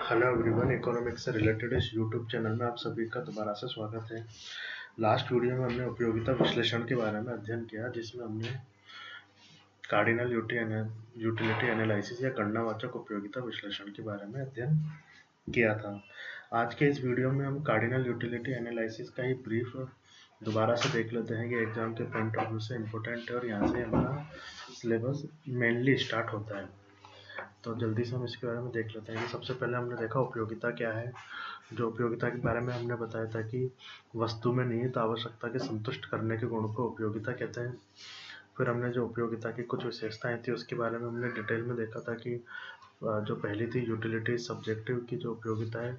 Hello everyone, economics से related इस YouTube channel में आप सभी का दोबारा से स्वागत है। लास्ट वीडियो में हमने उपयोगिता विश्लेषण के बारे में अध्ययन किया, जिसमें हमने कार्डिनल यूटिलिटी एनालिसिस या गणनावाचक उपयोगिता विश्लेषण के बारे में अध्ययन किया था। आज के इस वीडियो में हम कार्डिनल यूटिलिटी एनालिसिस का ही ब्रीफ दोबारा से देख लेते हैं कि एग्जाम के पॉइंट ऑफ व्यू से इम्पोर्टेंट है और यहाँ से हमारा सिलेबस मेनली स्टार्ट होता है। तो जल्दी से हम इसके बारे में देख लेते हैं कि सबसे पहले हमने देखा उपयोगिता क्या है। जो उपयोगिता के बारे में हमने बताया था कि वस्तु में निहित आवश्यकता के संतुष्ट करने के गुण को उपयोगिता कहते हैं। फिर हमने जो उपयोगिता की कुछ विशेषताएं थी उसके बारे में हमने डिटेल में देखा था कि जो पहली थी यूटिलिटी सब्जेक्टिव की जो उपयोगिता है,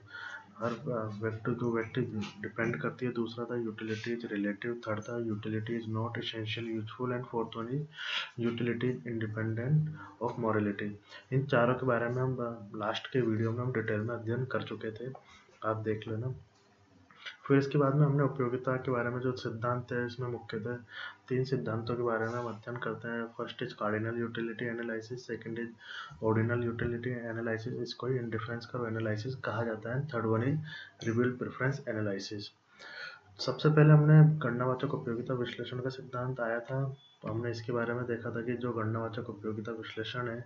हर व्यक्ति टू व्यक्ति डिपेंड करती है। दूसरा था यूटिलिटी इज रिलेटिव, थर्ड था utility is not essential useful and fourth one is utility is independent of morality. इन चारों के बारे में हम लास्ट के वीडियो में हम डिटेल में अध्ययन कर चुके थे, आप देख लेना। फिर इसके बाद में हमने उपयोगिता के बारे में जो सिद्धांत है, इसमें मुख्यतः 3 सिद्धांतों के बारे में हम अध्ययन करते हैं। First is cardinal utility analysis, second is ordinal utility analysis, इसको ही इंडिफरेंस कर्व एनालिसिस कहा जाता है, third one is revealed preference analysis. सबसे पहले हमने गणनावाचक उपयोगिता विश्लेषण का सिद्धांत आया था, तो हमने इसके बारे में देखा था कि जो गणनावाचक उपयोगिता विश्लेषण है,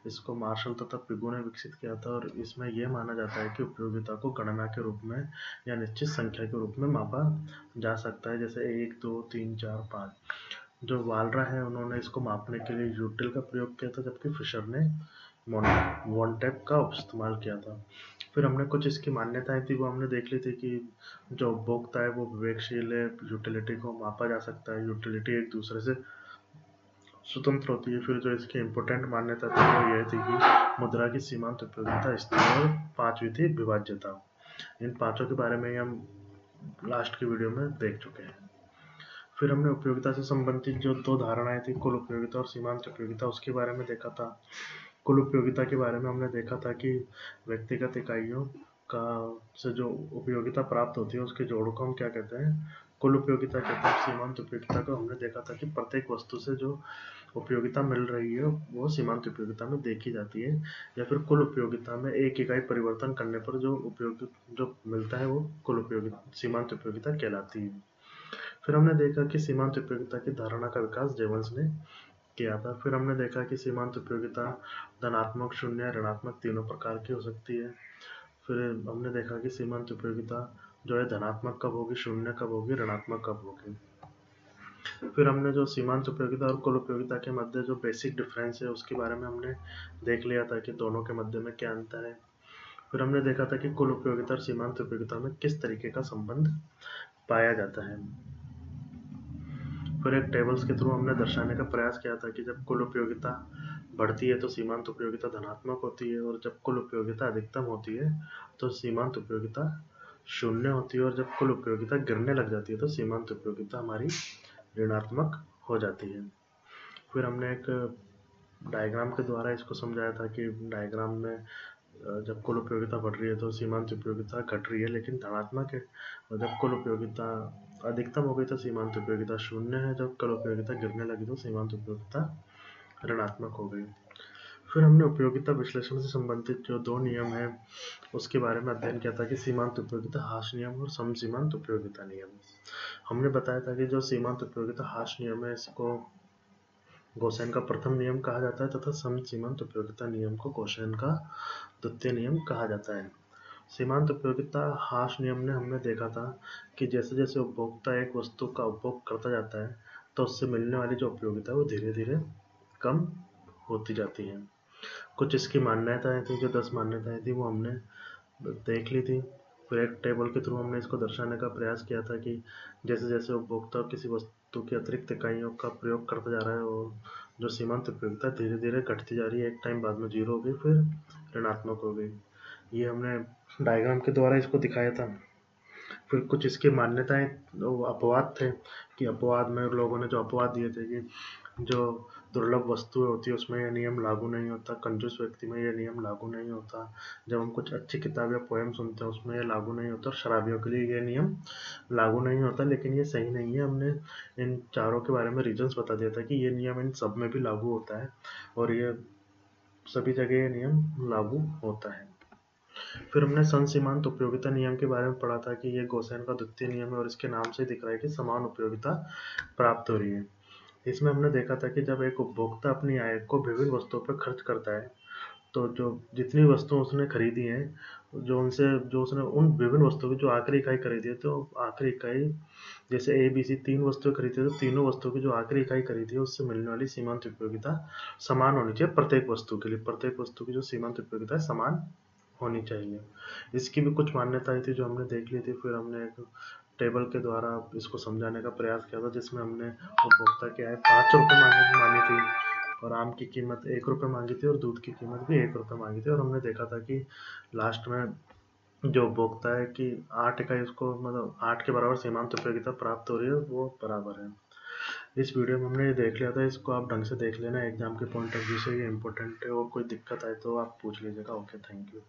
इसको मार्शल तथा पिगू ने विकसित किया था और इसमें यह माना जाता है कि उपयोगिता को गणना के रूप में या निश्चित संख्या के रूप में मापा जा सकता है, जैसे 1, 2, 3, 4, 5। जो वालरा है उन्होंने इसको मापने के लिए यूटिल का प्रयोग किया था, जबकि फिशर ने वॉन्टेप का इस्तेमाल किया था। फिर हमने कुछ इसकी मान्यताएं थी वो हमने देख ली थी कि जो उपभोक्ता है वो विवेकशील है, यूटिलिटी को मापा जा सकता है, यूटिलिटी एक दूसरे से स्वतंत्र होती है। फिर जो इसकी इम्पोर्टेंट मान्यता थी वो यह थी कि मुद्रा की सीमांत उपयोगिता स्थिर और पांचवी थी विभाज्यता। इन पांचों के बारे में हम लास्ट की वीडियो में देख चुके हैं। फिर हमने उपयोगिता से संबंधित जो 2 धारणाएं थी, कुल उपयोगिता और सीमांत उपयोगिता, उसके बारे में देखा था। कुल उपयोगिता के बारे में हमने देखा था कि व्यक्तिगत इकाइयों का से जो उपयोगिता प्राप्त होती है उसके जोड़ को हम क्या कहते हैं, कुल उपयोगिता कहते हैं। सीमांत उपयोगिता को हमने देखा था कि प्रत्येक वस्तु से जो उपयोगिता मिल रही है वो सीमांत उपयोगिता में देखी जाती है, या फिर कुल उपयोगिता में एक इकाई परिवर्तन करने पर जो उपयोग जो मिलता है वो कुल उपयोगिता सीमांत उपयोगिता कहलाती है। फिर हमने देखा कि सीमांत उपयोगिता की धारणा का विकास जेवंस ने किया था। फिर हमने देखा कि सीमांत उपयोगिता धनात्मक, शून्य, ऋणात्मक तीनों प्रकार की हो सकती है। फिर हमने देखा कि सीमांत उपयोगिता जो है धनात्मक कब होगी, शून्य कब होगी, ऋणात्मक कब होगी। फिर हमने जो सीमांत उपयोगिता और कुल उपयोगिता के मध्य जो बेसिक डिफरेंस है उसके बारे में हमने देख लिया था कि दोनों के मध्य में क्या अंतर है। फिर हमने देखा था कि कुल उपयोगिता और सीमांत उपयोगिता में किस तरीके का संबंध पाया जाता है। फिर एक टेबल्स के थ्रू हमने दर्शाने का प्रयास किया था कि जब कुल उपयोगिता बढ़ती है तो सीमांत उपयोगिता धनात्मक होती है, और जब कुल उपयोगिता अधिकतम होती है तो सीमांत उपयोगिता शून्य होती है, और जब कुल उपयोगिता गिरने लग जाती है तो सीमांत उपयोगिता हमारी ऋणात्मक हो जाती है। फिर हमने एक डायग्राम के द्वारा इसको समझाया था कि डायग्राम में जब कुल उपयोगिता बढ़ रही है तो सीमांत उपयोगिता घट रही है लेकिन धनात्मक है, और जब कुल उपयोगिता अधिकतम हो गई तो सीमांत उपयोगिता शून्य है, जब कुल उपयोगिता गिरने लगी तो सीमांत उपयोगिता ऋणात्मक हो गई। फिर हमने उपयोगिता विश्लेषण से संबंधित जो 2 नियम है उसके बारे में अध्ययन किया था कि सीमांत उपयोगिता हाश नियम और सम सीमांत उपयोगिता नियम। हमने बताया था कि जो सीमांत उपयोगिता हाश नियम है इसको गॉसेन का प्रथम नियम कहा जाता है, तथा सम सीमांत उपयोगिता नियम को गॉसेन का द्वितीय नियम कहा जाता है। सीमांत उपयोगिता हाश नियम ने हमने देखा था कि जैसे जैसे उपभोक्ता एक वस्तु का उपभोग करता जाता है तो उससे मिलने वाली जो उपयोगिता है वो धीरे धीरे कम होती जाती है। कुछ इसकी मान्यताएं थी, जो 10 मान्यताएं थी वो हमने देख ली थी। फिर एक टेबल के थ्रू हमने इसको दर्शाने का प्रयास किया था कि जैसे जैसे उपभोक्ता किसी वस्तु की अतिरिक्त इकाइयों का प्रयोग करता जा रहा है और जो सीमांत उपयोगिता धीरे धीरे घटती जा रही है, एक टाइम बाद में 0 हो गई, फिर ऋणात्मक हो गई। ये हमने डायग्राम के द्वारा इसको दिखाया था। फिर कुछ इसकी मान्यताएं अपवाद थे कि अपवाद में लोगों ने जो अपवाद दिए थे कि जो दुर्लभ वस्तुएं होती है उसमें यह नियम लागू नहीं होता, कंजूस व्यक्ति में यह नियम लागू नहीं होता, जब हम कुछ अच्छी किताब या पोएम सुनते हैं उसमें यह लागू नहीं होता, और शराबियों के लिए यह नियम लागू नहीं होता। लेकिन ये सही नहीं है। हमने इन चारों के बारे में रीजंस बता दिया था कि ये नियम इन सब में भी लागू होता है और ये सभी जगह ये नियम लागू होता है। फिर हमने संसीमांत उपयोगिता नियम के बारे में पढ़ा था कि ये गोसेन का द्वितीय नियम है और इसके नाम से दिख रहा है कि समान उपयोगिता प्राप्त हो रही है। इसमें हमने देखा था कि जब एक उपभोक्ता अपनी आय को विभिन्न वस्तुओं पर खर्च करता है, तो जो जितनी वस्तु उसने खरीदी है, जो उसने उन विभिन्न वस्तुओं की जो आखिरी इकाई खरीदी है, तो आखिरी इकाई जैसे ए बी सी तीन वस्तुएं खरीदी है, तो तीनों वस्तुओं की जो आखिरी इकाई खरीदी है उससे मिलने वाली सीमांत उपयोगिता समान होनी चाहिए प्रत्येक वस्तु के लिए। प्रत्येक वस्तु की जो सीमांत उपयोगिता है समान होनी चाहिए। इसकी भी कुछ मान्यताएं थी जो हमने देख ली थी। फिर हमने एक टेबल के द्वारा इसको समझाने का प्रयास किया था, जिसमें हमने उपभोक्ता की आय 5 रुपये मानी थी और आम की कीमत 1 रुपये मांगी थी और दूध की कीमत भी 1 रुपये मांगी थी। और हमने देखा था कि लास्ट में जो उपभोक्ता है कि 8 इकाई उसको मतलब 8 के बराबर सीमांत उपयोगिता प्राप्त हो रही है, वो बराबर है। इस वीडियो में हमने ये देख लिया था, इसको आप ढंग से देख लेना, एग्जाम के पॉइंट ऑफ व्यू से ये इंपॉर्टेंट है। और कोई दिक्कत आए तो आप पूछ लीजिएगा। Okay, thank you.